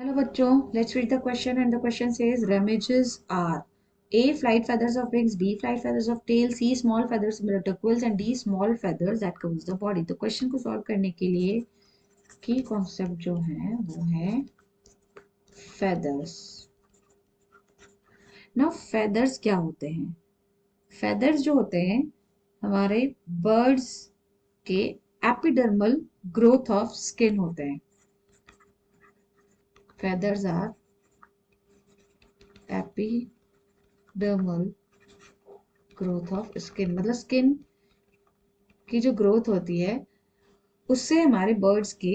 Hello बच्चों, let's read the question and the question says ramages are A. Flight feathers of wings, B. Flight feathers of tail, C. Small feathers similar to quills and D. Small feathers that covers the body. तो question को solve करने के लिए की concept जो है वो है feathers. Now feathers क्या होते हैं? feathers जो होते हैं हमारे birds के epidermal growth of skin होते हैं. feathers are epidermal growth of skin, मतलब स्किन की जो ग्रोथ होती है उससे हमारे बर्ड्स की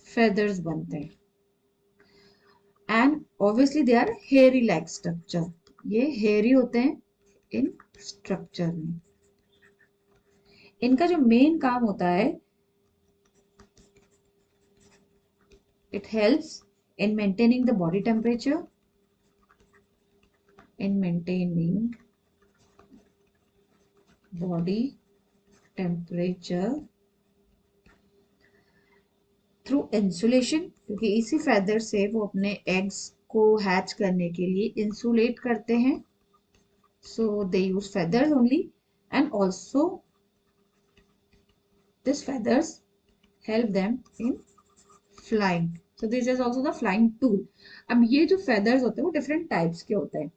फेदर्स बनते हैं. And obviously they are hairy like structure. ये हेयरी होते हैं इन स्ट्रक्चर में. इनका जो मेन काम होता है, it helps in maintaining the body temperature, in maintaining body temperature through insulation, क्योंकि इसी फेदर से वो अपने एग्स को हैच करने के लिए इंसुलेट करते हैं. So they use feathers only and also this feathers help them in flying. So this is also the flying tool. अब ये जो फेदर्स होते हैं वो डिफरेंट टाइप्स के होते हैं.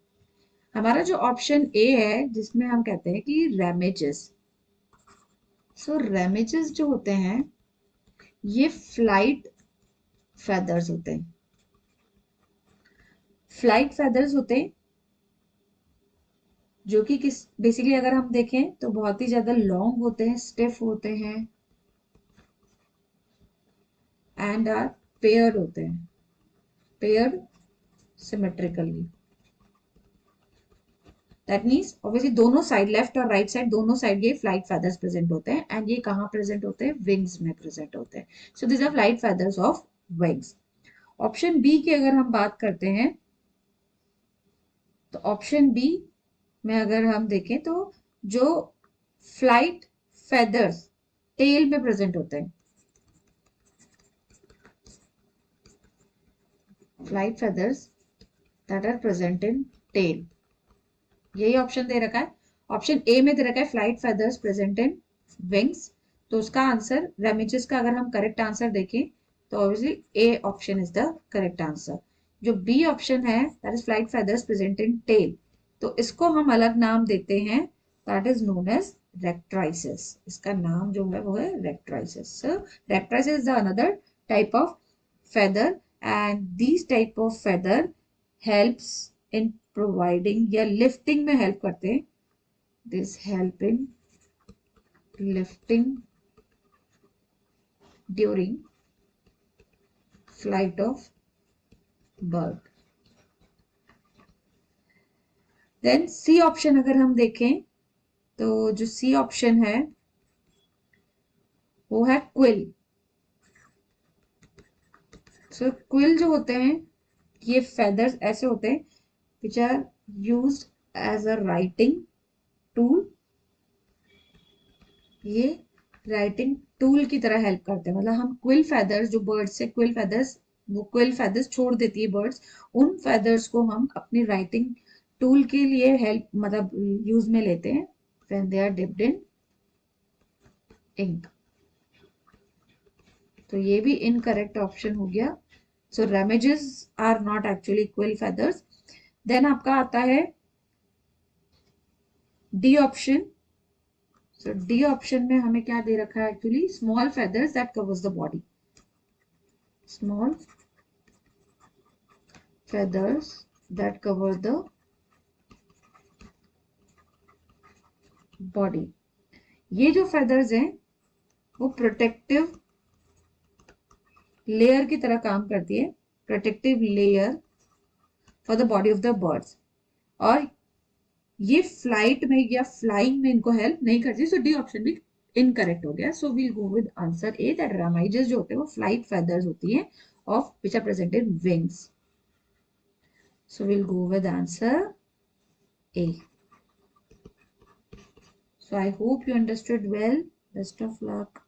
हमारा जो ऑप्शन ए है जिसमें हम कहते हैं कि रेमेजेस. सो रेमेजेस जो होते हैं ये फ्लाइट फेदर्स होते हैं. फ्लाइट फेदर्स होते हैं जो कि किस बेसिकली अगर हम देखें तो बहुत ही ज्यादा लॉन्ग होते हैं, स्टिफ होते हैं एंड आर पेयर्ड होते हैं, paired symmetrically. That means obviously दोनों साइड, लेफ्ट और राइट साइड दोनों साइड ये फ्लाइट फेदर्स प्रेजेंट होते हैं. एंड ये कहाँ प्रेजेंट होते हैं? विंग्स में प्रेजेंट होते हैं. So this are flight feathers of wings. Option B की अगर हम बात करते हैं तो ऑप्शन बी में अगर हम देखें तो जो फ्लाइट फेदर्स टेल में प्रेजेंट होते हैं, flight feathers that are present in tail, यही ऑप्शन दे रखा है. ऑप्शन ए में दे रखा है flight feathers present in wings. तो उसका आंसर रेमिजेस का अगर हम करेक्ट आंसर देखें तो obviously A option is the correct answer. जो बी ऑप्शन है that is flight feathers present in tail, तो इसको हम अलग नाम देते हैं, that is known as rectrices. इसका नाम जो है वो है rectrices. Rectrices is another type of feather and this type of feather helps in providing या लिफ्टिंग में हेल्प करते हैं. This help in lifting during flight of bird. Then C option अगर हम देखें तो जो सी ऑप्शन है वो है क्विल. सो क्विल जो होते हैं ये फेदर्स ऐसे होते हैं which are used as a writing tool. ये राइटिंग टूल की तरह हेल्प करते हैं. मतलब हम क्विल फेदर्स, जो बर्ड्स से क्विल फेदर्स, वो क्विल फेदर्स छोड़ देती है बर्ड्स, उन फेदर्स को हम अपनी राइटिंग टूल के लिए हेल्प मतलब यूज में लेते हैं when they are dipped in ink. तो ये भी इनकरेक्ट ऑप्शन हो गया. So remiges are not actually quill feathers. Then आपका आता है D option. So D option में हमें क्या दे रखा है actually? Small feathers that covers the body. Small feathers that cover the body. ये जो feathers हैं वो प्रोटेक्टिव लेयर की तरह काम करती है, protective layer for the body of the birds. और ये फ्लाइट में या फ्लाइंग में इनको हेल्प नहीं करती. सो डी ऑप्शन भी इनकरेक्ट हो गया. So we'll go with answer A, that remiges जो होते हैं वो फ्लाइट फेदर्स होती है of which are present in wings. So we'll go with answer A. So I hope you understood well. Best of luck.